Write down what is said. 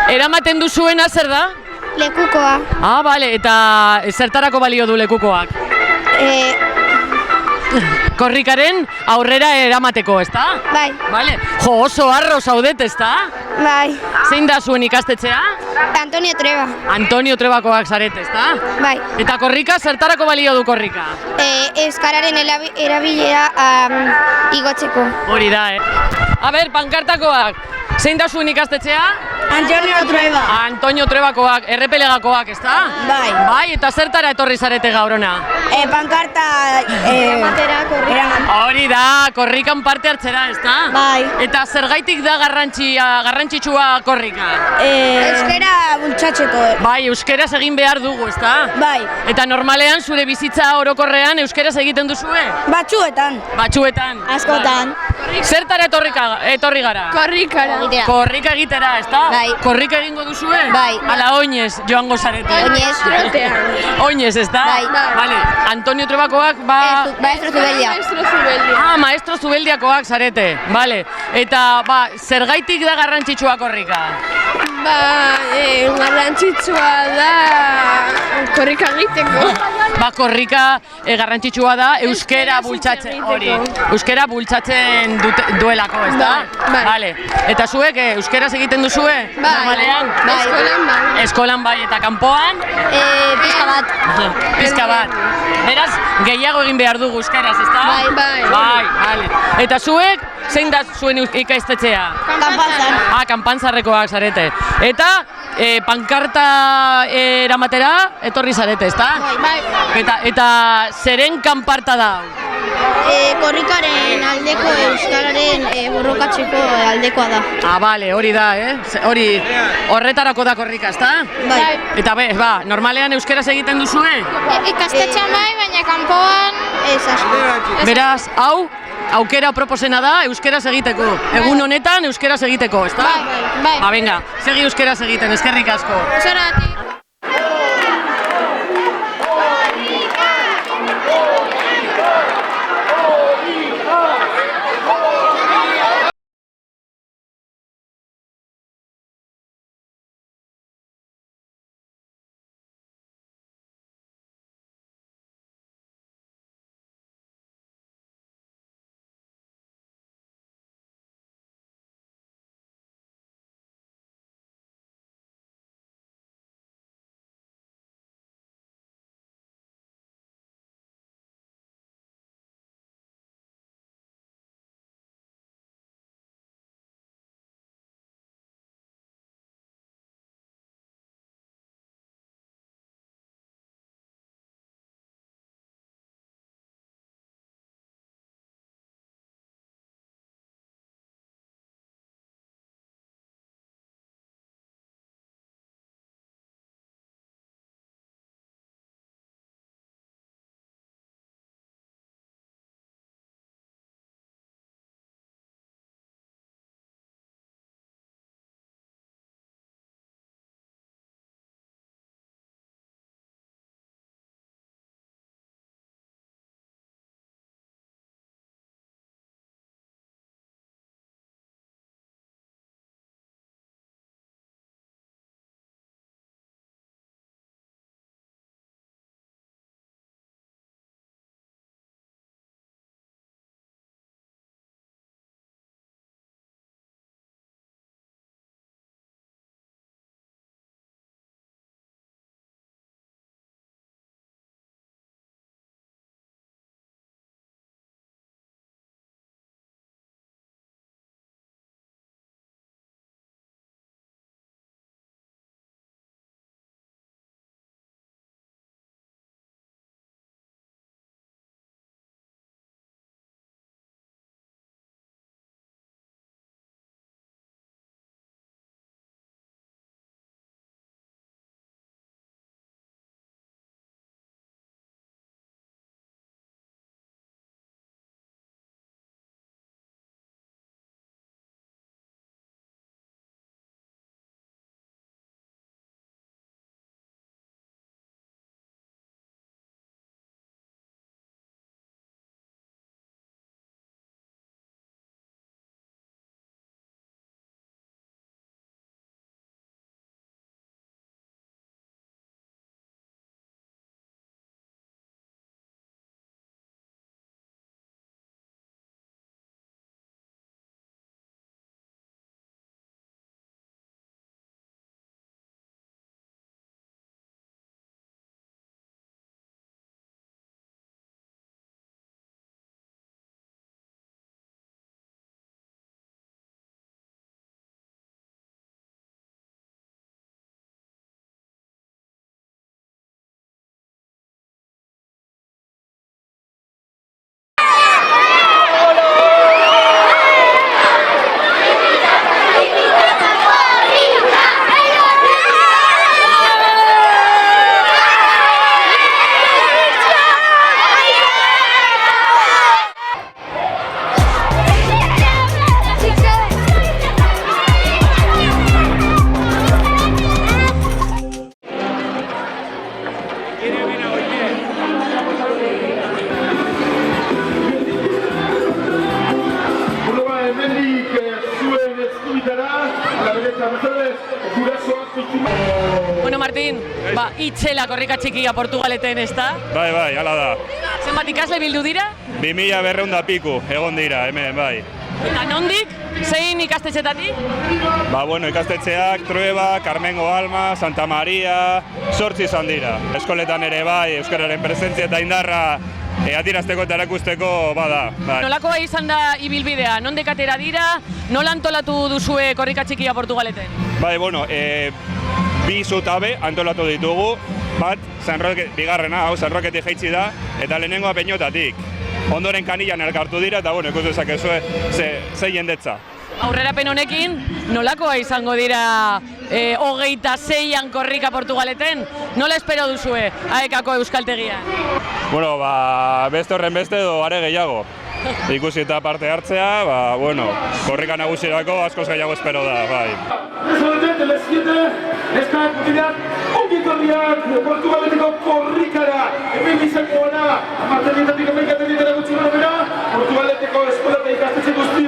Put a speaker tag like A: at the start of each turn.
A: Eramaten duzuena zer da?
B: Lekukoa.
A: Ah, bale, eta zertarako balio du lekukoak? Korrikaren aurrera eramateko, ezta?
B: Bai.
A: Bale, jo, oso harro zaudet, ezta?
B: Bai.
A: Zein da zuen ikastetxea?
B: Antonio Treba.
A: Antonio Trebakoak zarete, ezta?
B: Bai.
A: Eta korrika, zertarako balio du korrika?
B: Euskararen erabilera igotzeko.
A: Hori da, A ber, pankartakoak, zein da zuen ikastetxea?
B: Antonio Treba.
A: Antonio Trebakoak, errepelegakoak, ezta?
B: Bai.
A: Bai, eta zertara etorri zarete gaur hona?
B: Pankarta eramatera korrika.
A: Hori da, korrikan parte hartzera, ezta?
B: Bai.
A: Eta zergaitik da garrantzitsua korrika?
B: Euskara bultzatzeko.
A: Bai, euskeraz egin behar dugu, ezta?
B: Bai.
A: Eta normalean zure bizitza orokorrean euskeraz egiten duzue?
B: Batzuetan.
A: Batzuetan.
B: Askotan.
A: Zertara etorri gara?
B: Korrikara.
A: Korrika egitera, ezta?
B: Bai.
A: Korrika egingo duzue?
B: Bai.
A: Ala oinez joango zarete?
B: Oinez.
A: Oinez, ezta?
B: Bai.
A: Vale. Antonio Trebakoak,
B: Maestro Zubeldia.
A: Ah, maestro Zubeldiakoak zarete, bale. Eta, zergaitik da garrantzitsua korrika?
C: Garrantzitsua da korrika egiteko.
A: Korrika garrantzitsua da euskera bultzatzen, hori. Euskera bultzatzen duelako, ez da?
C: Bai.
A: Vale. Eta zuek euskeraz egiten duzue? Normalean?
C: Eskolan bai.
A: Eskolan bai, eta kanpoan?
B: Pizka bat.
A: Pizka bat. Beraz, gehiago egin behar dugu euskeraz, ez da?
C: Bai.
A: Bai, vale. Eta zuek, zein da zuen ikastetxea?
B: Kanpantzan.
A: Kanpantzarrekoak zarete. Eta pankarta eramatera etorri zarete, ezta?
B: Bai.
A: Eta zeren kanparta da?
B: Korrikaren aldeko euskararen borrokatzeko aldekoa da.
A: Bale, hori da, horretarako da korrika, ezta?
B: Bai.
A: Eta normalean euskeraz egiten duzue?
C: Ikastetxean bai, baina kanpoan
B: Ez asko.
A: Beraz, hau, aukera proposena da euskeraz egiteko. Egun honetan euskeraz egiteko, ezta?
C: Bai.
A: Venga, segi euskeraz egiten, eskerrik asko.
C: Zoratik.
A: Bueno, Martin, itzela korrika txikia Portugaleten, ez da?
D: Bai, hala da.
A: Zenbat ikasle bildu dira?
D: 2200 piku egon dira, hemen, bai.
A: Eta nondik? Zein ikastetxetatik?
D: Bueno, ikastetxeak, Trueba, Carmengo Alma, Santa Maria, 8 izan dira. Eskoletan ere bai, euskararen presentzia eta indarra atirazteko eta erakusteko bada. Bai.
A: Nolakoa izan da ibilbidea? Nondik atera dira? Nola antolatu duzue korrika txikia Portugaleten?
D: Bai, bi zutabe antolatu ditugu. Bat, bigarrena, San Roketik jaitsi da, eta lehenengoa Peñotatik. Ondoren Kanilan elkartu dira, eta ikusi dezakezue ze jendetza.
A: Aurrerapen honekin, nolakoa izango dira 26an korrika Portugaleten? Nola espero duzue AEK-ko euskaltegian?
D: Beste horren beste edo are gehiago. Ikusi eta parte hartzea, korrika nagusirako askoz gehiago espero da, bai.
E: Portugaleteko korrikara, hemen izango gana, amartenietatik hemen gaten ditara gutxi gora bera, Portugaleteko eskola eta ikastetxe guzti